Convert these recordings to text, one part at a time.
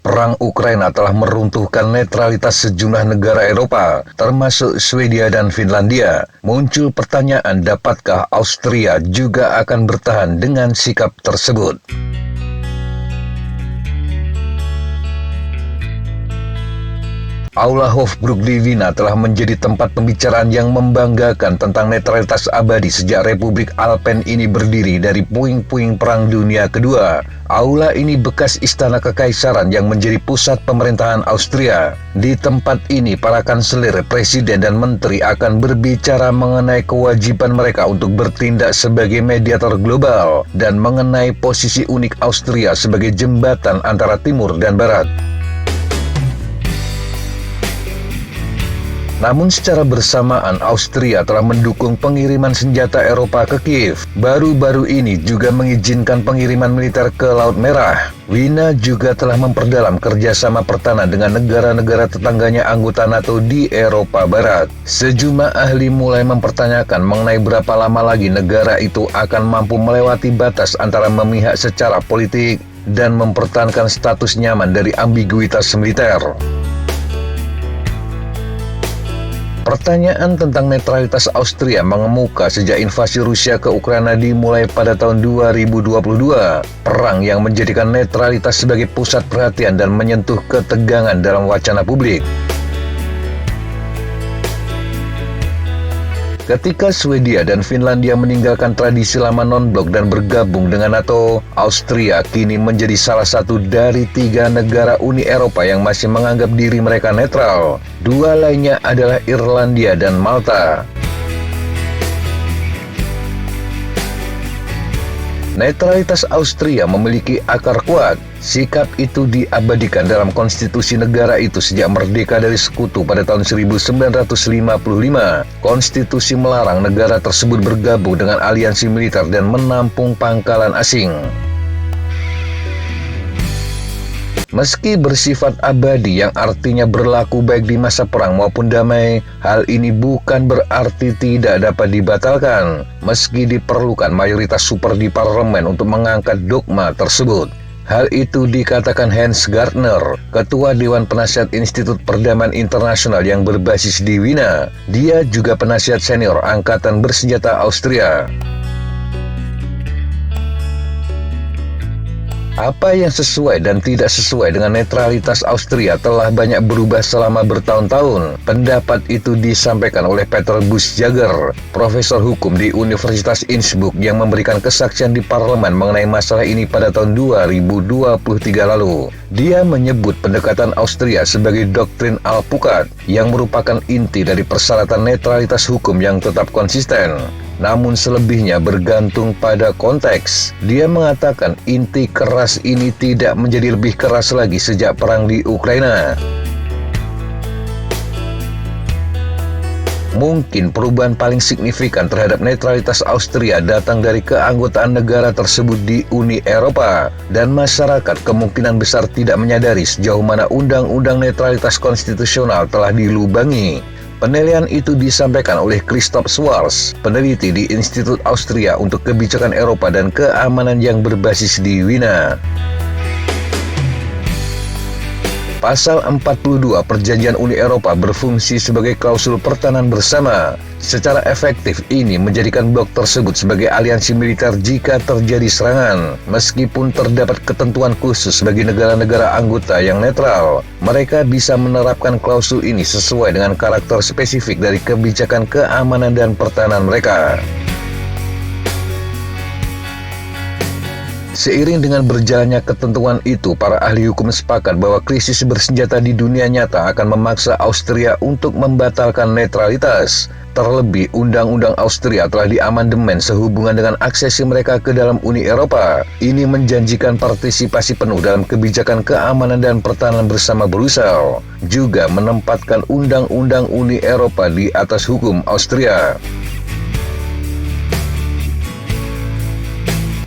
Perang Ukraina telah meruntuhkan netralitas sejumlah negara Eropa, termasuk Swedia dan Finlandia. Muncul pertanyaan, dapatkah Austria juga akan bertahan dengan sikap tersebut? Aula Hofburg di Wina telah menjadi tempat pembicaraan yang membanggakan tentang netralitas abadi sejak Republik Alpen ini berdiri dari puing-puing Perang Dunia Kedua. Aula ini bekas istana kekaisaran yang menjadi pusat pemerintahan Austria. Di tempat ini, para kanselir, presiden, dan menteri akan berbicara mengenai kewajiban mereka untuk bertindak sebagai mediator global dan mengenai posisi unik Austria sebagai jembatan antara timur dan barat. Namun secara bersamaan, Austria telah mendukung pengiriman senjata Eropa ke Kiev. Baru-baru ini juga mengizinkan pengiriman militer ke Laut Merah. Wina juga telah memperdalam kerjasama pertahanan dengan negara-negara tetangganya anggota NATO di Eropa Barat. Sejumlah ahli mulai mempertanyakan mengenai berapa lama lagi negara itu akan mampu melewati batas antara memihak secara politik dan mempertahankan status nyaman dari ambiguitas militer. Pertanyaan tentang netralitas Austria mengemuka sejak invasi Rusia ke Ukraina dimulai pada tahun 2022. Perang yang menjadikan netralitas sebagai pusat perhatian dan menyentuh ketegangan dalam wacana publik. Ketika Swedia dan Finlandia meninggalkan tradisi lama non-blok dan bergabung dengan NATO, Austria kini menjadi salah satu dari 3 negara Uni Eropa yang masih menganggap diri mereka netral. 2 lainnya adalah Irlandia dan Malta. Netralitas Austria memiliki akar kuat. Sikap itu diabadikan dalam konstitusi negara itu sejak merdeka dari sekutu pada tahun 1955. Konstitusi melarang negara tersebut bergabung dengan aliansi militer dan menampung pangkalan asing. Meski bersifat abadi yang artinya berlaku baik di masa perang maupun damai, hal ini bukan berarti tidak dapat dibatalkan, meski diperlukan mayoritas super di parlemen untuk mengangkat dogma tersebut. Hal itu dikatakan Hans Gardner, Ketua Dewan Penasihat Institut Perdamaian Internasional yang berbasis di Wina. Dia juga penasihat senior Angkatan Bersenjata Austria. Apa yang sesuai dan tidak sesuai dengan netralitas Austria telah banyak berubah selama bertahun-tahun. Pendapat itu disampaikan oleh Peter Buschjager, profesor hukum di Universitas Innsbruck yang memberikan kesaksian di parlemen mengenai masalah ini pada tahun 2023 lalu. Dia menyebut pendekatan Austria sebagai doktrin alpukat yang merupakan inti dari persyaratan netralitas hukum yang tetap konsisten. Namun selebihnya bergantung pada konteks. Dia mengatakan inti keras ini tidak menjadi lebih keras lagi sejak perang di Ukraina. Mungkin perubahan paling signifikan terhadap netralitas Austria datang dari keanggotaan negara tersebut di Uni Eropa, dan masyarakat kemungkinan besar tidak menyadari sejauh mana undang-undang netralitas konstitusional telah dilubangi. Penilaian itu disampaikan oleh Christoph Schwarz, peneliti di Institut Austria untuk Kebijakan Eropa dan Keamanan yang berbasis di Wina. Pasal 42 Perjanjian Uni Eropa berfungsi sebagai klausul pertahanan bersama. Secara efektif ini menjadikan blok tersebut sebagai aliansi militer jika terjadi serangan. Meskipun terdapat ketentuan khusus bagi negara-negara anggota yang netral, mereka bisa menerapkan klausul ini sesuai dengan karakter spesifik dari kebijakan keamanan dan pertahanan mereka. Seiring dengan berjalannya ketentuan itu, para ahli hukum sepakat bahwa krisis bersenjata di dunia nyata akan memaksa Austria untuk membatalkan netralitas. Terlebih, Undang-Undang Austria telah diamandemen sehubungan dengan aksesi mereka ke dalam Uni Eropa. Ini menjanjikan partisipasi penuh dalam kebijakan keamanan dan pertahanan bersama Brussel, juga menempatkan Undang-Undang Uni Eropa di atas hukum Austria.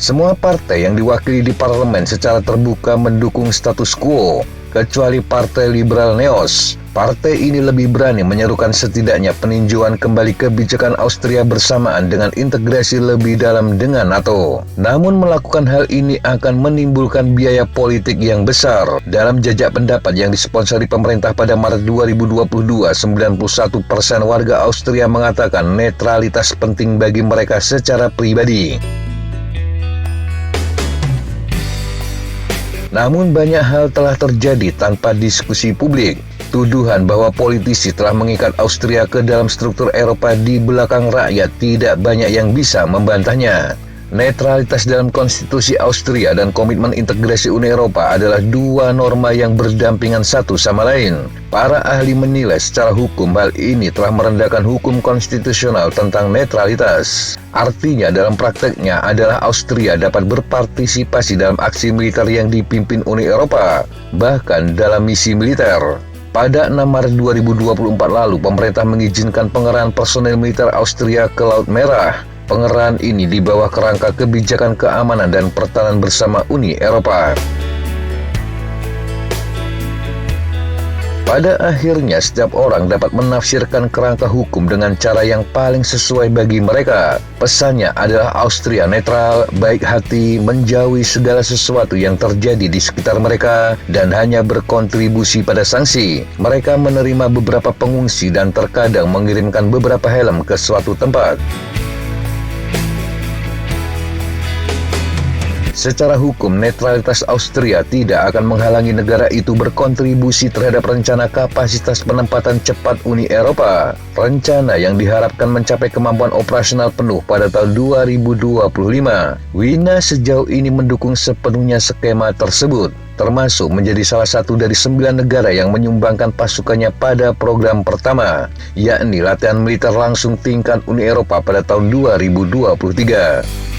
Semua partai yang diwakili di parlemen secara terbuka mendukung status quo, kecuali Partai Liberal Neos. Partai ini lebih berani menyerukan setidaknya peninjauan kembali kebijakan Austria bersamaan dengan integrasi lebih dalam dengan NATO. Namun melakukan hal ini akan menimbulkan biaya politik yang besar. Dalam jajak pendapat yang disponsori pemerintah pada Maret 2022, 91% warga Austria mengatakan netralitas penting bagi mereka secara pribadi. Namun banyak hal telah terjadi tanpa diskusi publik. Tuduhan bahwa politisi telah mengikat Austria ke dalam struktur Eropa di belakang rakyat tidak banyak yang bisa membantahnya. Netralitas dalam konstitusi Austria dan komitmen integrasi Uni Eropa adalah dua norma yang berdampingan satu sama lain. Para ahli menilai secara hukum hal ini telah merendahkan hukum konstitusional tentang netralitas. Artinya dalam prakteknya adalah Austria dapat berpartisipasi dalam aksi militer yang dipimpin Uni Eropa, bahkan dalam misi militer. Pada 6 Maret 2024 lalu, pemerintah mengizinkan pengerahan personel militer Austria ke Laut Merah. Pengerahan ini di bawah kerangka kebijakan keamanan dan pertahanan bersama Uni Eropa. Pada akhirnya, setiap orang dapat menafsirkan kerangka hukum dengan cara yang paling sesuai bagi mereka. Pesannya adalah Austria netral, baik hati, menjauhi segala sesuatu yang terjadi di sekitar mereka, dan hanya berkontribusi pada sanksi. Mereka menerima beberapa pengungsi dan terkadang mengirimkan beberapa helm ke suatu tempat. Secara hukum, netralitas Austria tidak akan menghalangi negara itu berkontribusi terhadap rencana kapasitas penempatan cepat Uni Eropa. Rencana yang diharapkan mencapai kemampuan operasional penuh pada tahun 2025. Wina sejauh ini mendukung sepenuhnya skema tersebut, termasuk menjadi salah satu dari 9 negara yang menyumbangkan pasukannya pada program pertama, yakni latihan militer langsung tingkat Uni Eropa pada tahun 2023.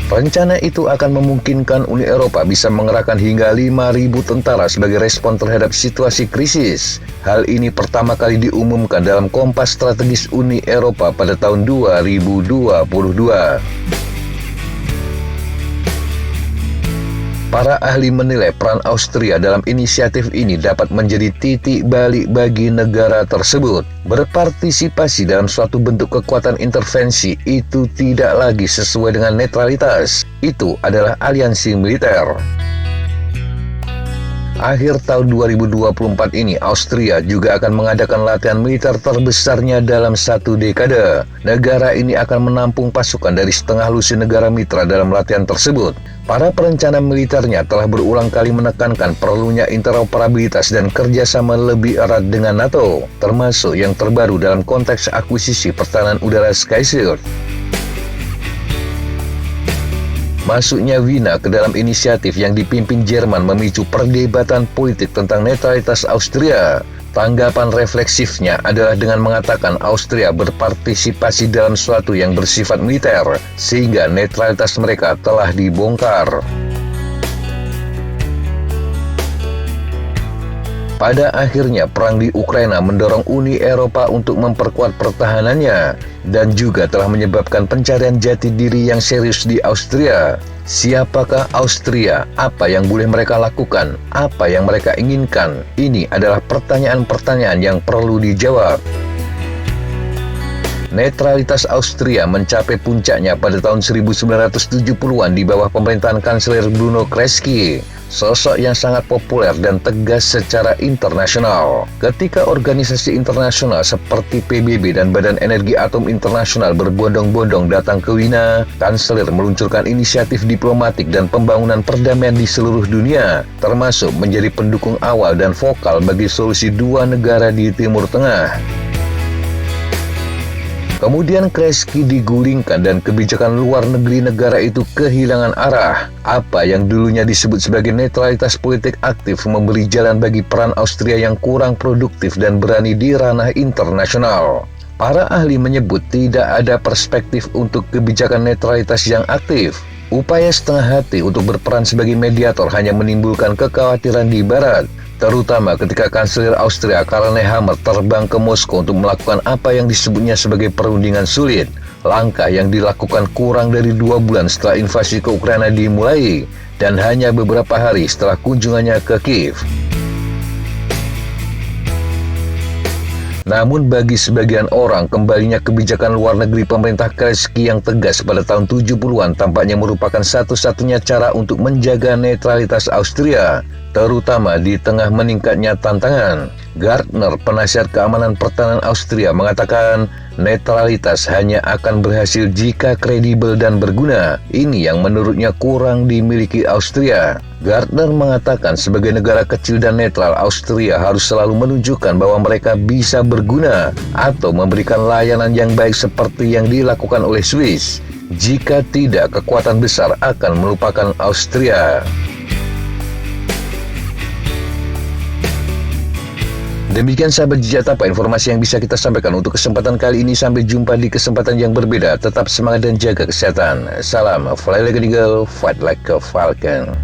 Rencana itu akan memungkinkan Uni Eropa bisa mengerahkan hingga 5.000 tentara sebagai respon terhadap situasi krisis. Hal ini pertama kali diumumkan dalam Kompas Strategis Uni Eropa pada tahun 2022. Para ahli menilai peran Austria dalam inisiatif ini dapat menjadi titik balik bagi negara tersebut. Berpartisipasi dalam suatu bentuk kekuatan intervensi itu tidak lagi sesuai dengan netralitas. Itu adalah aliansi militer. Akhir tahun 2024 ini, Austria juga akan mengadakan latihan militer terbesarnya dalam 1 dekade. Negara ini akan menampung pasukan dari setengah lusi negara mitra dalam latihan tersebut. Para perencana militernya telah berulang kali menekankan perlunya interoperabilitas dan kerjasama lebih erat dengan NATO, termasuk yang terbaru dalam konteks akuisisi pertahanan udara Sky Shield. Masuknya Wina ke dalam inisiatif yang dipimpin Jerman memicu perdebatan politik tentang netralitas Austria. Tanggapan refleksifnya adalah dengan mengatakan Austria berpartisipasi dalam sesuatu yang bersifat militer, sehingga netralitas mereka telah dibongkar. Pada akhirnya, perang di Ukraina mendorong Uni Eropa untuk memperkuat pertahanannya dan juga telah menyebabkan pencarian jati diri yang serius di Austria. Siapakah Austria? Apa yang boleh mereka lakukan? Apa yang mereka inginkan? Ini adalah pertanyaan-pertanyaan yang perlu dijawab. Netralitas Austria mencapai puncaknya pada tahun 1970-an di bawah pemerintahan Kanselir Bruno Kreisky, sosok yang sangat populer dan tegas secara internasional. Ketika organisasi internasional seperti PBB dan Badan Energi Atom Internasional berbondong-bondong datang ke Wina, Kanselir meluncurkan inisiatif diplomatik dan pembangunan perdamaian di seluruh dunia, termasuk menjadi pendukung awal dan vokal bagi solusi dua negara di Timur Tengah. Kemudian Kreisky digulingkan dan kebijakan luar negeri negara itu kehilangan arah. Apa yang dulunya disebut sebagai netralitas politik aktif memberi jalan bagi peran Austria yang kurang produktif dan berani di ranah internasional. Para ahli menyebut tidak ada perspektif untuk kebijakan netralitas yang aktif. Upaya setengah hati untuk berperan sebagai mediator hanya menimbulkan kekhawatiran di Barat, terutama ketika Kanselir Austria Karl Nehammer terbang ke Moskow untuk melakukan apa yang disebutnya sebagai perundingan sulit. Langkah yang dilakukan kurang dari 2 bulan setelah invasi ke Ukraina dimulai dan hanya beberapa hari setelah kunjungannya ke Kiev. Namun bagi sebagian orang, kembalinya kebijakan luar negeri pemerintah Kreski yang tegas pada tahun 70-an tampaknya merupakan satu-satunya cara untuk menjaga netralitas Austria, terutama di tengah meningkatnya tantangan. Gardner, penasihat keamanan pertahanan Austria, mengatakan netralitas hanya akan berhasil jika kredibel dan berguna. Ini yang menurutnya kurang dimiliki Austria. Gardner mengatakan sebagai negara kecil dan netral, Austria harus selalu menunjukkan bahwa mereka bisa berguna atau memberikan layanan yang baik seperti yang dilakukan oleh Swiss. Jika tidak, kekuatan besar akan melupakan Austria. Demikian sahabat Jejak Tapa, informasi yang bisa kita sampaikan untuk kesempatan kali ini. Sampai jumpa di kesempatan yang berbeda. Tetap semangat dan jaga kesehatan. Salam Fly Like an Eagle, Fight Like a Falcon.